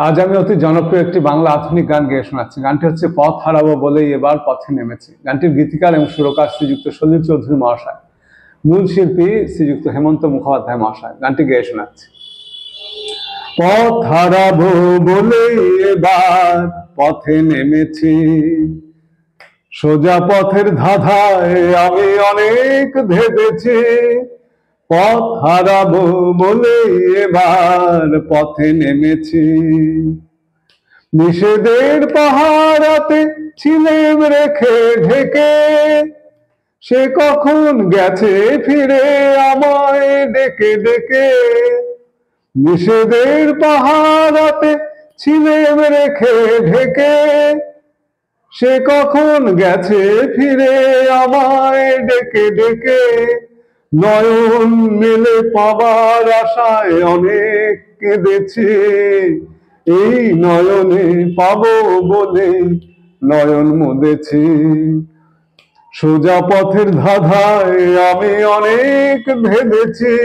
আজ আমি অতি জনপ্রিয় একটি বাংলা আধুনিক গান গেয়ে শোনাচ্ছি। গানটি হচ্ছে পথ হারাবো বলেই এবার পথে নেমেছি। গানটির গীতিকার এবং সুরকার শ্রীযুক্ত সলিল চৌধুরী মহাশয়, মূল শিল্পী শ্রীযুক্ত হেমন্ত মুখোপাধ্যায় মহাশয়। গানটি গেয়ে শোনাচ্ছি। পথ হারাবো বলেই এবার পথে নেমেছি, সোজা পথের ধাঁধায় আমি অনেক ভেবেছি। পথ হারাবো বলে এবার পথে নেমেছি, নিষেধের পাহারাতে ছিলেম রেখে ঢেকে, সে কখন গেছে ফিরে আমায় ডেকে ডেকে। নিষেধের পাহারাতে ছিলেম রেখে ঢেকে, সে কখন গেছে ফিরে আমায় ডেকে ডেকে। নয়ন মেলে পাবার আশায় অনেক কেঁদেছি, এই নয়নে পাবো বলে নয়ন মুদেছি। সোজা পথের ধাঁধায় আমি অনেক ভেবেছি,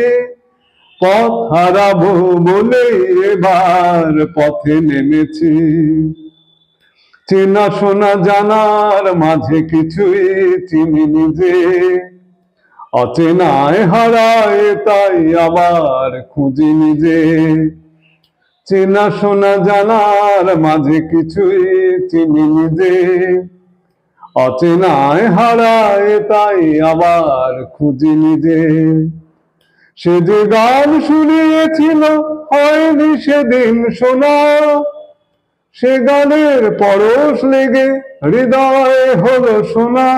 পথ হারাবো বলে এবার পথে নেমেছি। চেনা শোনা জানার মাঝে কিছুই চিনি নিজে, অচেনায় হারায় তাই আবার খুঁজি নিজে। চেনা শোনা জানার মাঝে কিছুই চিনি নিজে, অচেনায় হারায় তাই আবার খুঁজি নিজে। সে যে গান শুনিয়েছিল হয়নি সেদিন শোনা, সে গানের পরশ লেগে হৃদয়ে হলো শোনা।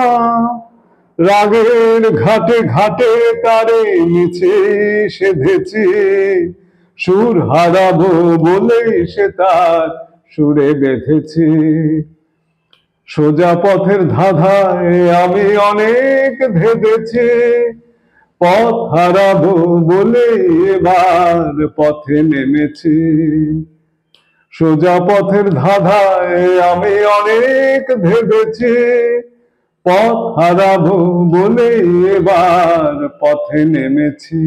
রাগের ঘাটে ঘাটে তারে মিছে সেধেছি, সুর হারাবো বলে সে তার সুরে বেঁধেছি। সোজা পথের ধাঁধায় আমি অনেক ভেবেছি, পথ হারাবো বলে এবার পথে নেমেছি। সোজা পথের ধাঁধায় আমি অনেক ভেবেছি, পথ হারাবো বলে এবার পথে নেমেছি।